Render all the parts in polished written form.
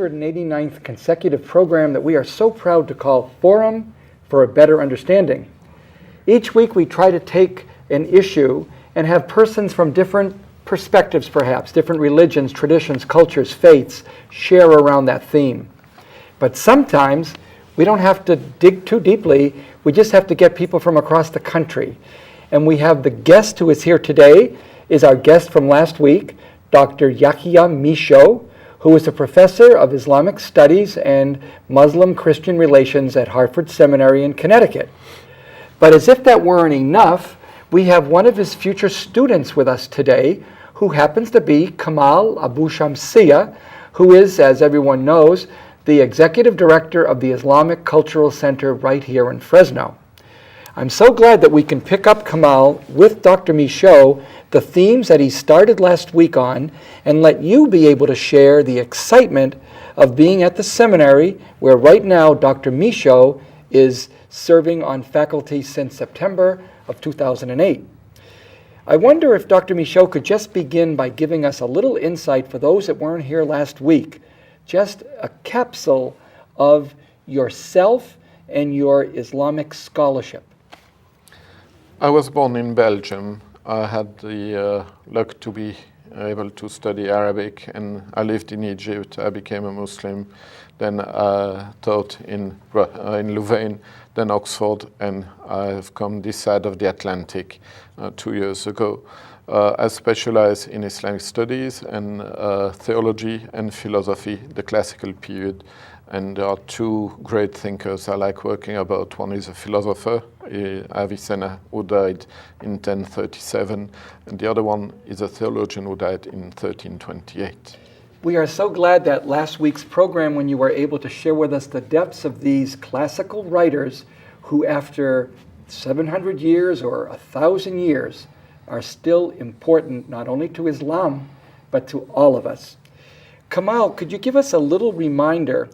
189th consecutive program that we are so proud to call Forum for a Better Understanding. Each week we try to take an issue and have persons from different perspectives, perhaps, different religions, traditions, cultures, faiths, share around that theme. But sometimes we don't have to dig too deeply, we just have to get people from across the country. And we have the guest who is here today, is our guest from last week, Dr. Yahya Michot, who is a professor of Islamic Studies and Muslim-Christian Relations at Hartford Seminary in Connecticut. But as if that weren't enough, we have one of his future students with us today, who happens to be Kamal Abu Shamsieh, who is, as everyone knows, the Executive Director of the Islamic Cultural Center right here in Fresno. I'm so glad that we can pick up Kamal with Dr. Michot, the themes that he started last week on, and let you be able to share the excitement of being at the seminary, where right now Dr. Michot is serving on faculty since September of 2008. I wonder if Dr. Michot could just begin by giving us a little insight for those that weren't here last week, just a capsule of yourself and your Islamic scholarship. I was born in Belgium. I had the luck to be able to study Arabic, and I lived in Egypt. I became a Muslim. Then I taught in Louvain, then Oxford, and I have come this side of the Atlantic 2 years ago. I specialize in Islamic studies and theology and philosophy, the classical period. And there are two great thinkers I like working about. One is a philosopher, Avicenna, who died in 1037, and the other one is a theologian who died in 1328. We are so glad that last week's program, when you were able to share with us the depths of these classical writers who, after 700 years or 1,000 years, are still important not only to Islam, but to all of us. Kamal, could you give us a little reminder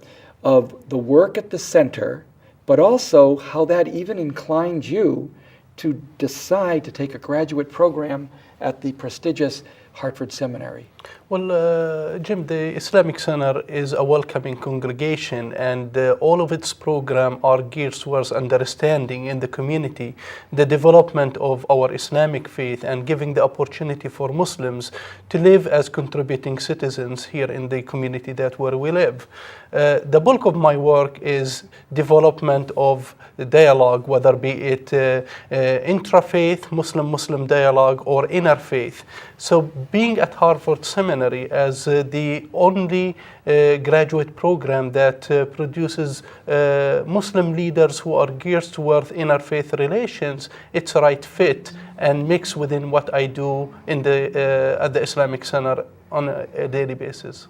of the work at the center, but also how that even inclined you to decide to take a graduate program at the prestigious Hartford Seminary? Well, Jim, the Islamic Center is a welcoming congregation, and all of its programs are geared towards understanding in the community the development of our Islamic faith and giving the opportunity for Muslims to live as contributing citizens here in the community where we live. The bulk of my work is development of the dialogue, whether be it intra-faith, Muslim-Muslim dialogue, or interfaith. So being at Hartford Seminary as the only graduate program that produces Muslim leaders who are geared toward interfaith relations, it's a right fit and mix within what I do in at the Islamic Center on a daily basis.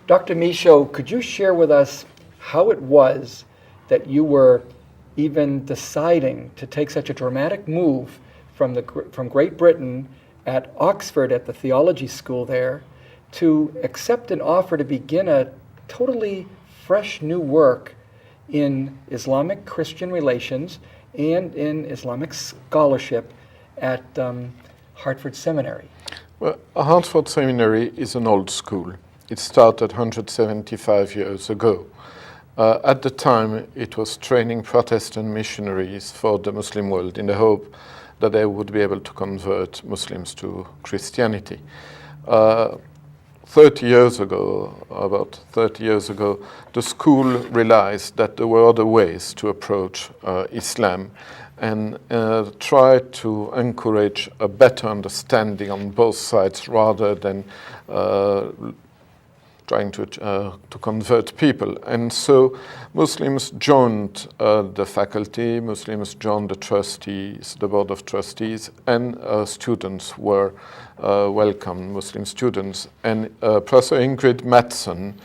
Dr. Michot, could you share with us how it was that you were even deciding to take such a dramatic move from Great Britain at Oxford at the theology school there to accept an offer to begin a totally fresh new work in Islamic Christian relations and in Islamic scholarship at Hartford Seminary? Well, Hartford Seminary is an old school. It started 175 years ago. At the time, it was training Protestant missionaries for the Muslim world in the hope that they would be able to convert Muslims to Christianity. 30 years ago, about 30 years ago, the school realized that there were other ways to approach Islam and tried to encourage a better understanding on both sides rather than trying to convert people. And so Muslims joined the faculty, Muslims joined the trustees, the board of trustees, and students were welcome, Muslim students. And Professor Ingrid Mattson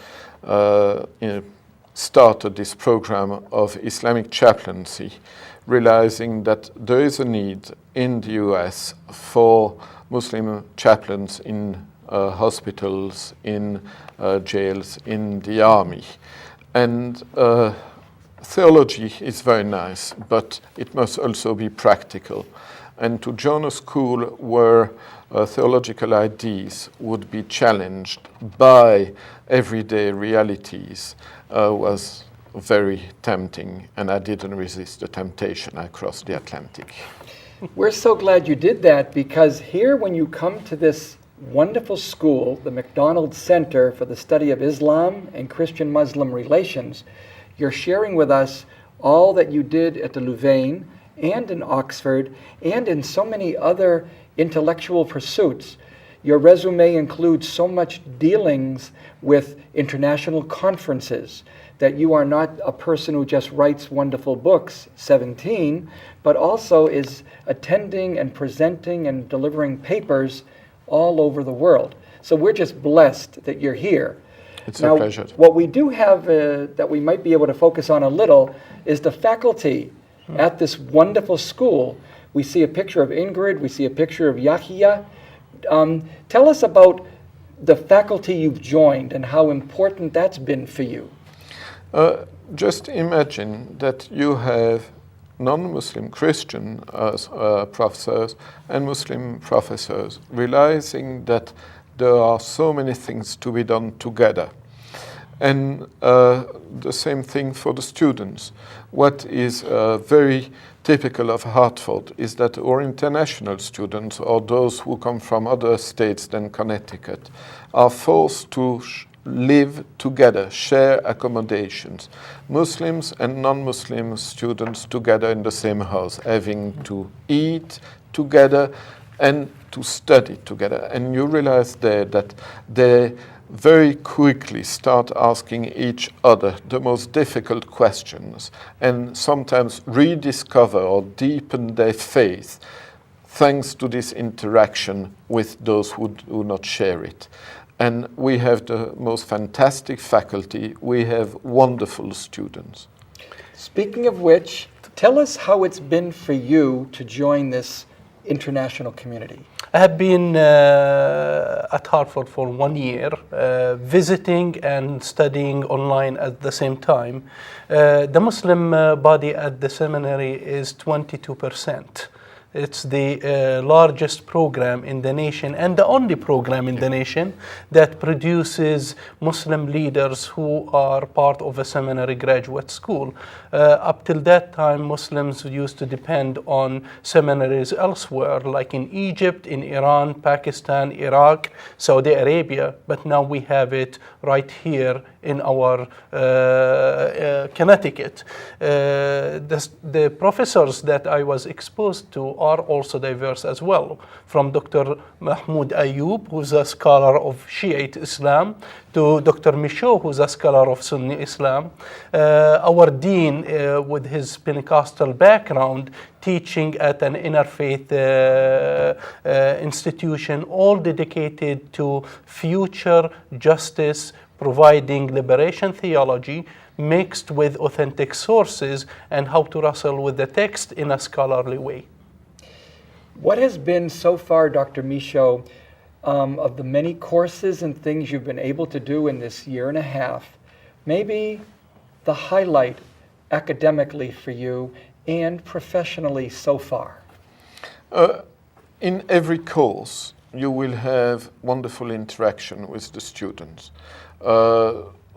started this program of Islamic chaplaincy, realizing that there is a need in the US for Muslim chaplains in hospitals, in jails, in the army. And theology is very nice, but it must also be practical. and to join a school where theological ideas would be challenged by everyday realities was very tempting, and I didn't resist the temptation. I crossed the Atlantic. We're so glad you did that, because here when you come to this wonderful school, the McDonald Center for the Study of Islam and Christian-Muslim Relations, you're sharing with us all that you did at the Louvain and in Oxford and in so many other intellectual pursuits. Your resume includes so much dealings with international conferences, that you are not a person who just writes wonderful books, 17, but also is attending and presenting and delivering papers all over the world. So we're just blessed that you're here. It's now, a pleasure. What we do have that we might be able to focus on a little is the faculty at this wonderful school. We see a picture of Ingrid, we see a picture of Yahya. Tell us about the faculty you've joined and how important that's been for you. Just imagine that you have non-Muslim Christian professors and Muslim professors realizing that there are so many things to be done together. And the same thing for the students. What is very typical of Hartford is that our international students, or those who come from other states than Connecticut, are forced to live together, share accommodations. Muslims and non-Muslim students together in the same house, having to eat together and to study together. And you realize there that they very quickly start asking each other the most difficult questions, and sometimes rediscover or deepen their faith thanks to this interaction with those who do not share it. And we have the most fantastic faculty. We have wonderful students. Speaking of which, tell us how it's been for you to join this international community. I have been at Hartford for 1 year, visiting and studying online at the same time. The Muslim body at the seminary is 22%. It's the largest program in the nation, and the only program in the nation that produces Muslim leaders who are part of a seminary graduate school. Up till that time, Muslims used to depend on seminaries elsewhere, like in Egypt, in Iran, Pakistan, Iraq, Saudi Arabia, but now we have it right here in our Connecticut. The professors that I was exposed to are also diverse as well, from Dr. Mahmoud Ayub, who's a scholar of Shiite Islam, to Dr. Michot, who's a scholar of Sunni Islam. Our dean, with his Pentecostal background, teaching at an interfaith institution, all dedicated to future justice, providing liberation theology mixed with authentic sources and how to wrestle with the text in a scholarly way. What has been so far, Dr. Michot, of the many courses and things you've been able to do in this year and a half, maybe the highlight academically for you and professionally so far? In every course, you will have wonderful interaction with the students.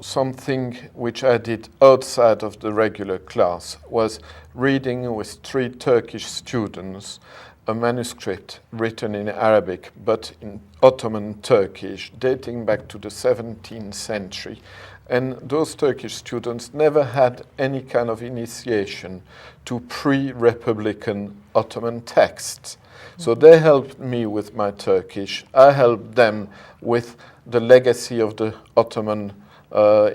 Something which I did outside of the regular class was reading with 3 Turkish students a manuscript written in Arabic but in Ottoman Turkish dating back to the 17th century. And those Turkish students never had any kind of initiation to pre-Republican Ottoman texts. So they helped me with my Turkish. I helped them with the legacy of the Ottoman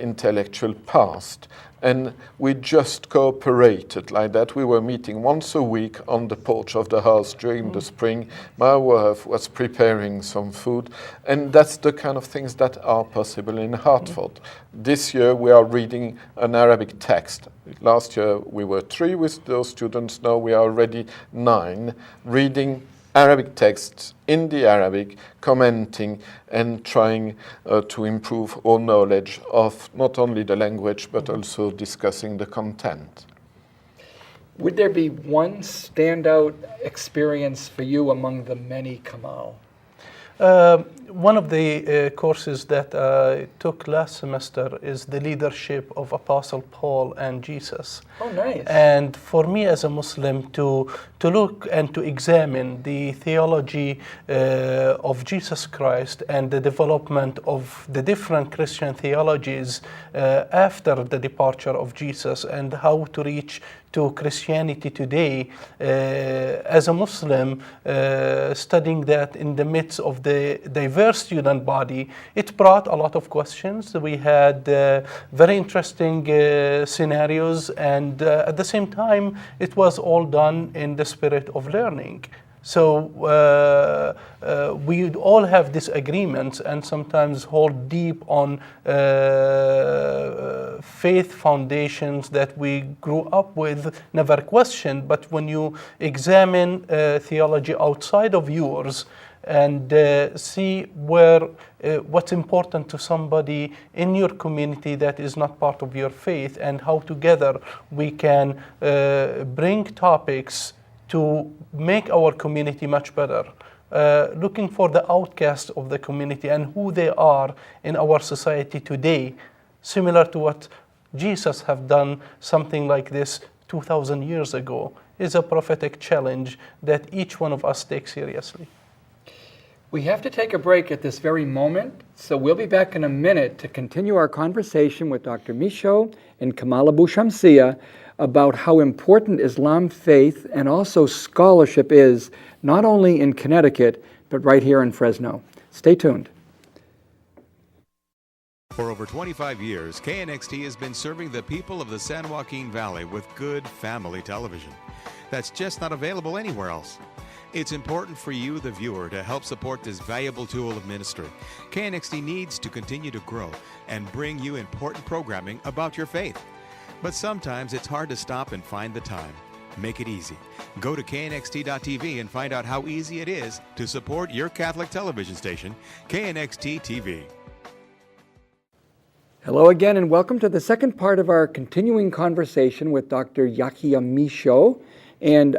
intellectual past. And we just cooperated like that. We were meeting once a week on the porch of the house during the spring. My wife was preparing some food. And that's the kind of things that are possible in Hartford. This year we are reading an Arabic text. Last year we were 3 with those students. Now we are already 9 reading Arabic texts in the Arabic, commenting and trying to improve our knowledge of not only the language but also discussing the content. Would there be one standout experience for you among the many, Kamal? One of the courses that I took last semester is the leadership of Apostle Paul and Jesus. Oh, nice. And for me as a Muslim to look and to examine the theology of Jesus Christ and the development of the different Christian theologies after the departure of Jesus and how to reach to Christianity today, as a Muslim, studying that in the midst of the diverse student body, it brought a lot of questions. We had very interesting scenarios, and at the same time, it was all done in the spirit of learning. So we all have disagreements and sometimes hold deep on faith foundations that we grew up with, never questioned. But when you examine theology outside of yours and see where what's important to somebody in your community that is not part of your faith, and how together we can bring topics to make our community much better, looking for the outcasts of the community and who they are in our society today, similar to what Jesus have done something like this 2,000 years ago, is a prophetic challenge that each one of us takes seriously. We have to take a break at this very moment, so we'll be back in a minute to continue our conversation with Dr. Michot and Kamal Abu Shamsieh about how important Islam faith and also scholarship is, not only in Connecticut, but right here in Fresno. Stay tuned. For over 25 years, KNXT has been serving the people of the San Joaquin Valley with good family television that's just not available anywhere else. It's important for you, the viewer, to help support this valuable tool of ministry. KNXT needs to continue to grow and bring you important programming about your faith. But sometimes it's hard to stop and find the time. Make it easy. Go to knxt.tv and find out how easy it is to support your Catholic television station, KNXT TV. Hello again, and welcome to the second part of our continuing conversation with Dr. Yahya Michot and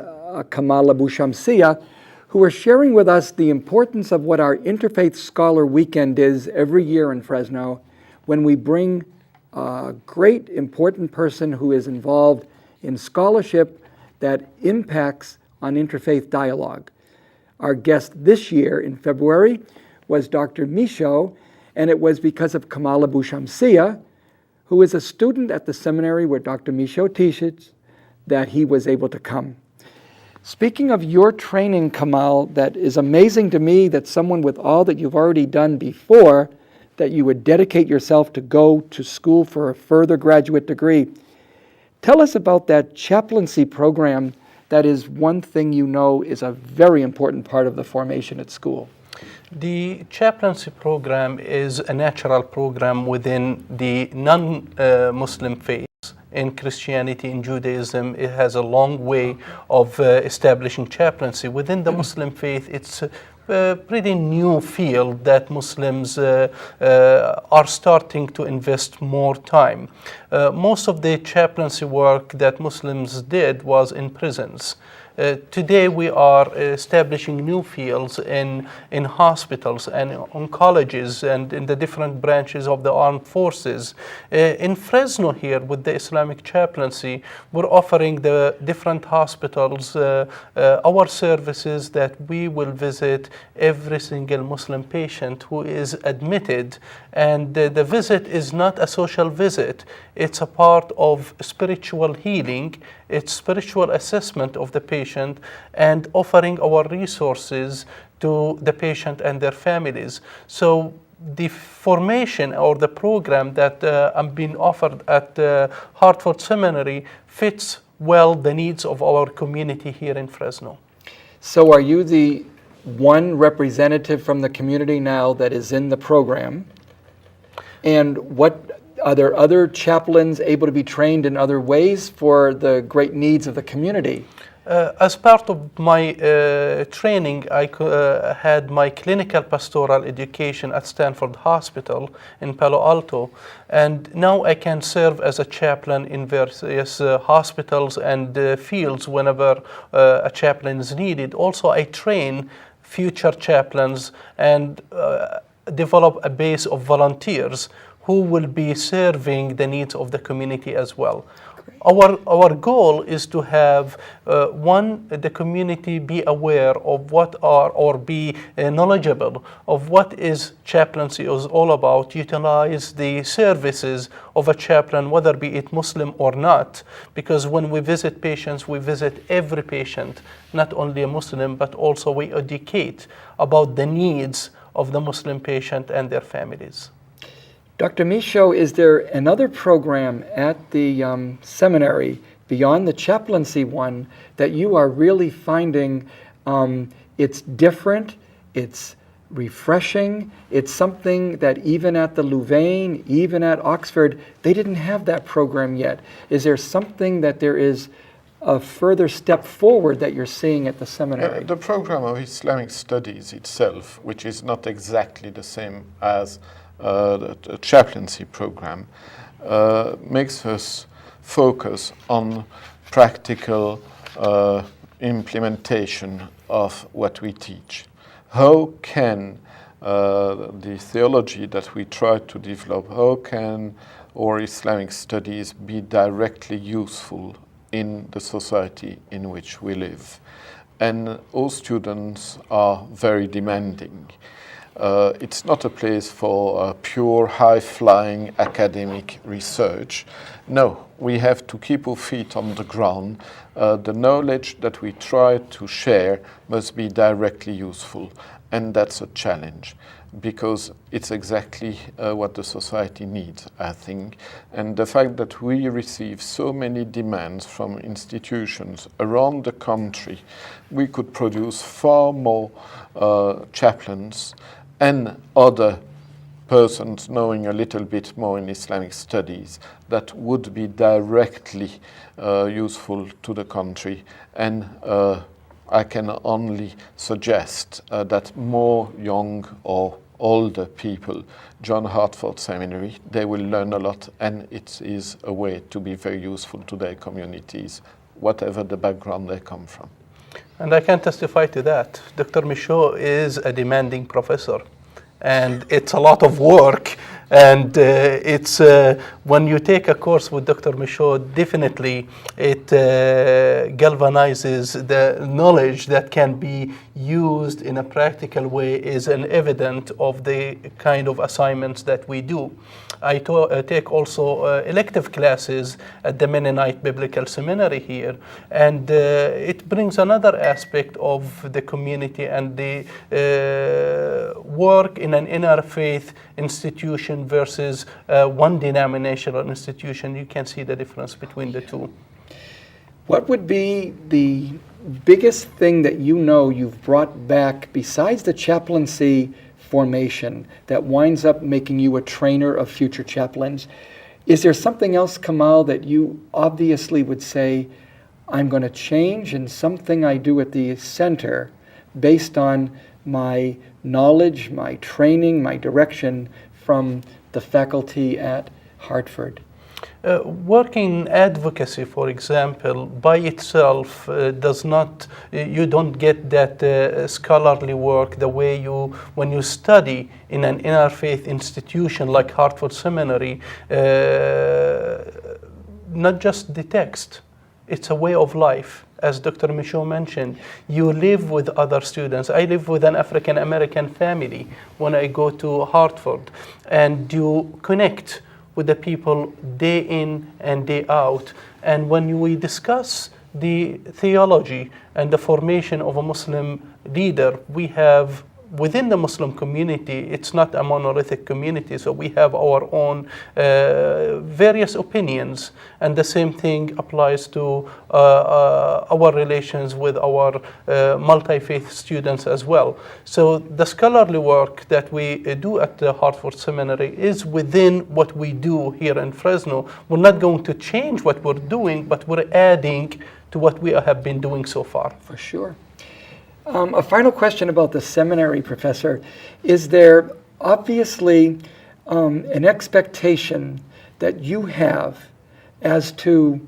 Kamal Abu Shamsieh, who are sharing with us the importance of what our Interfaith Scholar Weekend is every year in Fresno, when we bring a great, important person who is involved in scholarship that impacts on interfaith dialogue. Our guest this year in February was Dr. Michot, and it was because of Kamal Abu Shamsieh, who is a student at the seminary where Dr. Michot teaches, that he was able to come. Speaking of your training, Kamal, that is amazing to me that someone with all that you've already done before, that you would dedicate yourself to go to school for a further graduate degree. Tell us about that chaplaincy program that is one thing you know is a very important part of the formation at school. The chaplaincy program is a natural program within the non-Muslim faiths. In Christianity, in Judaism, it has a long way of establishing chaplaincy. Within the Muslim faith, it's a pretty new field that Muslims are starting to invest more time. Most of the chaplaincy work that Muslims did was in prisons. Today we are establishing new fields in hospitals and on colleges and in the different branches of the armed forces. In Fresno here with the Islamic chaplaincy, we're offering the different hospitals our services that we will visit every single Muslim patient who is admitted. And the visit is not a social visit. It's a part of spiritual healing. It's spiritual assessment of the patient and offering our resources to the patient and their families. So the formation or the program that I'm being offered at Hartford Seminary fits well the needs of our community here in Fresno. So are you the one representative from the community now that is in the program? And what Are there other chaplains able to be trained in other ways for the great needs of the community? As part of my training, I had my clinical pastoral education at Stanford Hospital in Palo Alto, and now I can serve as a chaplain in various hospitals and fields whenever a chaplain is needed. Also, I train future chaplains and develop a base of volunteers who will be serving the needs of the community as well. Our goal is to have the community be aware of what are, or be knowledgeable of what is chaplaincy is all about, utilize the services of a chaplain, whether be it Muslim or not, because when we visit patients, we visit every patient, not only a Muslim, but also we educate about the needs of the Muslim patient and their families. Dr. Michot, is there another program at the seminary beyond the chaplaincy one that you are really finding it's different, it's refreshing, it's something that even at the Louvain, even at Oxford, they didn't have that program yet? Is there something that there is a further step forward that you're seeing at the seminary? The program of Islamic Studies itself, which is not exactly the same as the chaplaincy program, makes us focus on practical implementation of what we teach. How can the theology that we try to develop, how can our Islamic studies be directly useful in the society in which we live? And all students are very demanding. It's not a place for pure high-flying academic research. No, we have to keep our feet on the ground. The knowledge that we try to share must be directly useful, and that's a challenge because it's exactly what the society needs, I think. And the fact that we receive so many demands from institutions around the country, we could produce far more chaplains and other persons knowing a little bit more in Islamic studies that would be directly useful to the country. And I can only suggest that more young or older people join Hartford Seminary. They will learn a lot, and it is a way to be very useful to their communities, whatever the background they come from. And I can testify to that. Dr. Michot is a demanding professor, and it's a lot of work. And it's when you take a course with Dr. Michot, definitely it galvanizes the knowledge that can be used in a practical way, is an evidence of the kind of assignments that we do. I take also elective classes at the Mennonite Biblical Seminary here, and it brings another aspect of the community and the work in an interfaith institution versus one denominational institution. You can see the difference between the two. What would be the biggest thing that you know you've brought back besides the chaplaincy formation that winds up making you a trainer of future chaplains? Is there something else, Kamal, that you obviously would say, I'm going to change in something I do at the center based on my knowledge, my training, my direction from the faculty at Hartford? Working advocacy, for example, by itself does not, you don't get that scholarly work the way you, when you study in an interfaith institution like Hartford Seminary, not just the text, it's a way of life. As Dr. Michot mentioned, you live with other students. I live with an African American family when I go to Hartford, and you connect with the people day in and day out. And when we discuss the theology and the formation of a Muslim leader, we have within the Muslim community, it's not a monolithic community, so we have our own various opinions, and the same thing applies to our relations with our multi-faith students as well. So the scholarly work that we do at the Hartford Seminary is within what we do here in Fresno. We're not going to change what we're doing, but we're adding to what we have been doing so far. For sure. A final question about the seminary, Professor. Is there obviously an expectation that you have as to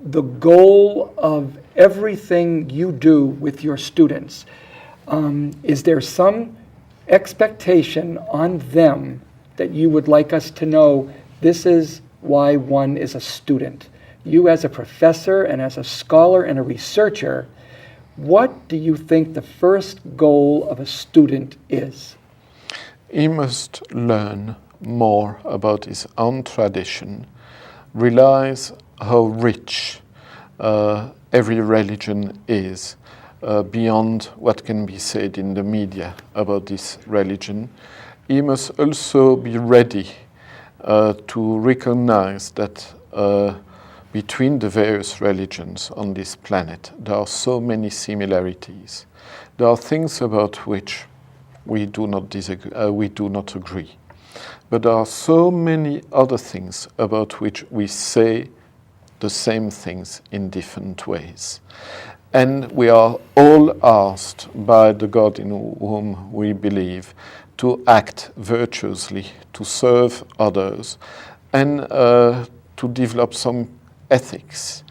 the goal of everything you do with your students? Is there some expectation on them that you would like us to know this is why one is a student? You as a professor and as a scholar and a researcher, what do you think the first goal of a student is? He must learn more about his own tradition, realize how rich every religion is, beyond what can be said in the media about this religion. He must also be ready to recognize that between the various religions on this planet, there are so many similarities. There are things about which we do not disagree, we do not agree. But there are so many other things about which we say the same things in different ways. And we are all asked by the God in whom we believe to act virtuously, to serve others, and to develop some ethics,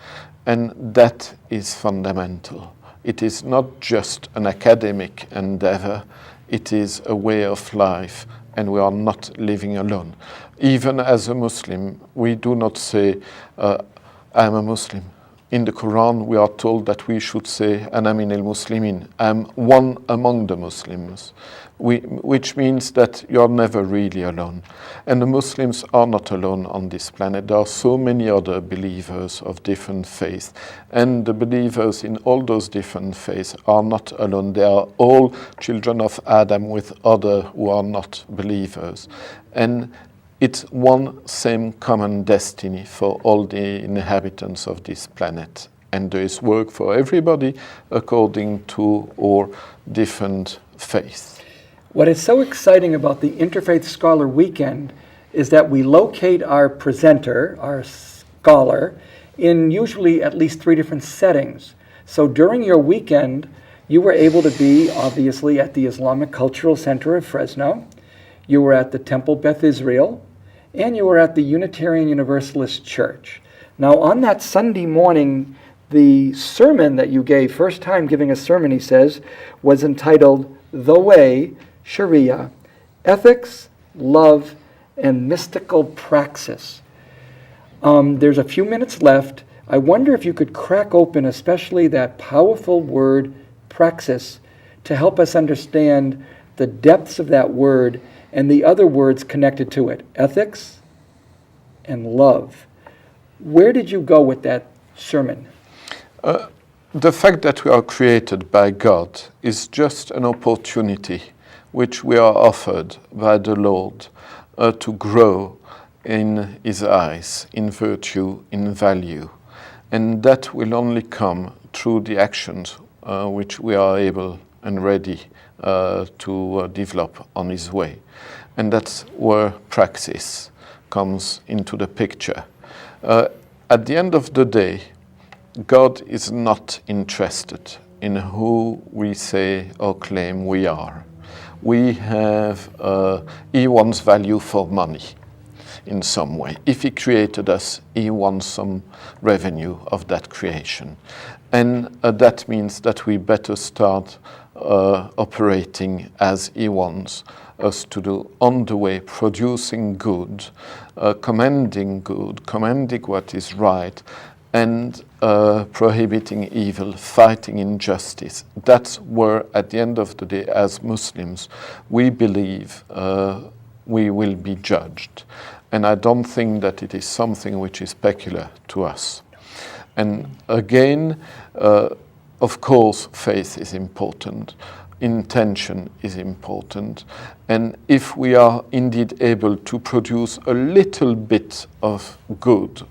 and that is fundamental. It is not just an academic endeavor, it is a way of life, and we are not living alone. Even as a Muslim, we do not say, I'm a Muslim. In the Quran, we are told that we should say, Ana min al-Muslimin, I'm one among the Muslims, which means that you are never really alone. And the Muslims are not alone on this planet. There are so many other believers of different faiths, and the believers in all those different faiths are not alone. They are all children of Adam with other who are not believers. And it's one same common destiny for all the inhabitants of this planet. And there is work for everybody according to our different faiths. What is so exciting about the Interfaith Scholar Weekend is that we locate our presenter, our scholar, in usually at least 3 different settings. So during your weekend, you were able to be obviously at the Islamic Cultural Center of Fresno, you were at the Temple Beth Israel, and you were at the Unitarian Universalist Church. Now on that Sunday morning, the sermon that you gave, first time giving a sermon, he says, was entitled The Way, Sharia, Ethics, Love, and Mystical Praxis. There's a few minutes left. I wonder if you could crack open especially that powerful word, praxis, to help us understand the depths of that word and the other words connected to it, ethics and love. Where did you go with that sermon? The fact that we are created by God is just an opportunity which we are offered by the Lord to grow in His eyes, in virtue, in value. And that will only come through the actions which we are able and ready to develop on His way. And that's where praxis comes into the picture. At the end of the day, God is not interested in who we say or claim we are. We have, He wants value for money in some way. If He created us, He wants some revenue of that creation. And that means that we better start operating as He wants us to do, on the way, producing good, commending what is right, and prohibiting evil, fighting injustice. That's where, at the end of the day, as Muslims, we believe we will be judged. And I don't think that it is something which is peculiar to us. And again, of course, faith is important, intention is important, and if we are indeed able to produce a little bit of good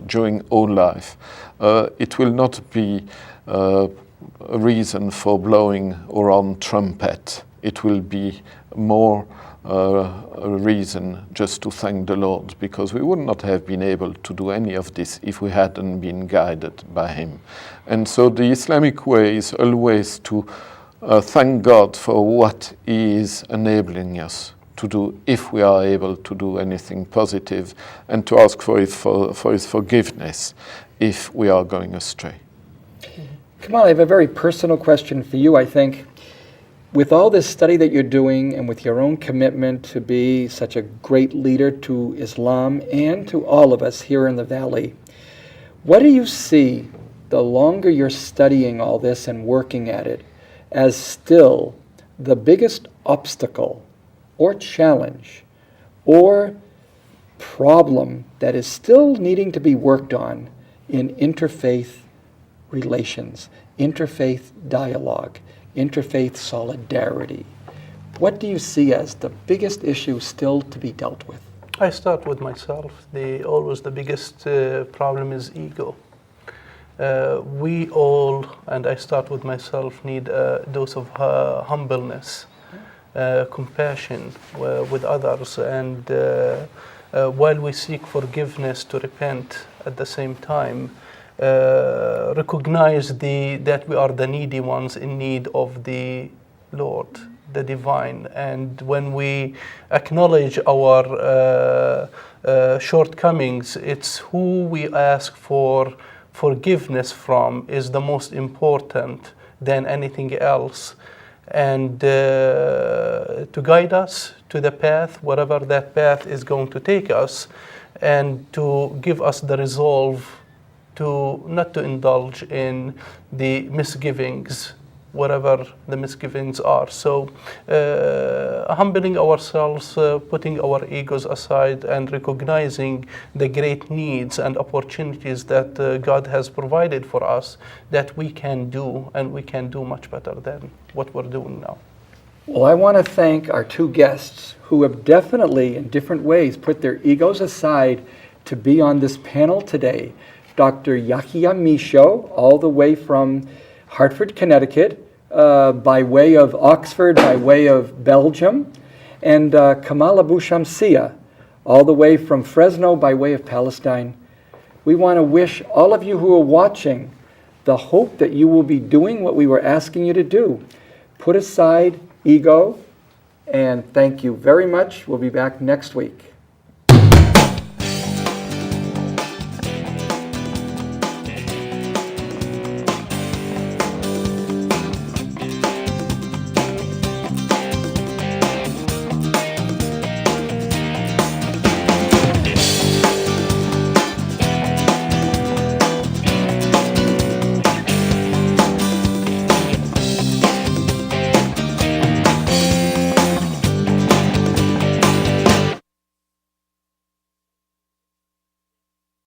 during our life, it will not be a reason for blowing our own trumpet. It will be more a reason just to thank the Lord, because we would not have been able to do any of this if we hadn't been guided by Him. And so the Islamic way is always to thank God for what He is enabling us to do, if we are able to do anything positive, and to ask for His forgiveness if we are going astray. Kamal, I have a very personal question for you, I think. With all this study that you're doing and with your own commitment to be such a great leader to Islam and to all of us here in the Valley, what do you see, the longer you're studying all this and working at it, as still the biggest obstacle or challenge or problem that is still needing to be worked on in interfaith relations, interfaith dialogue, interfaith solidarity? What do you see as the biggest issue still to be dealt with? I start with myself. Always the biggest problem is ego. We all, and I start with myself, need a dose of humbleness, compassion with others, and while we seek forgiveness, to repent at the same time, recognize that we are the needy ones in need of the Lord, the divine. And when we acknowledge our shortcomings, it's who we ask for forgiveness from is the most important than anything else. And to guide us to the path, whatever that path is going to take us, and to give us the resolve to not to indulge in the misgivings, whatever the misgivings are. So humbling ourselves, putting our egos aside, and recognizing the great needs and opportunities that God has provided for us, that we can do, and we can do much better than what we're doing now. Well, I want to thank our two guests who have definitely, in different ways, put their egos aside to be on this panel today. Dr. Yahya Michot, all the way from Hartford, Connecticut, by way of Oxford, by way of Belgium, and Kamal Abu Shamsieh, all the way from Fresno, by way of Palestine. We want to wish all of you who are watching the hope that you will be doing what we were asking you to do. Put aside ego, and thank you very much. We'll be back next week.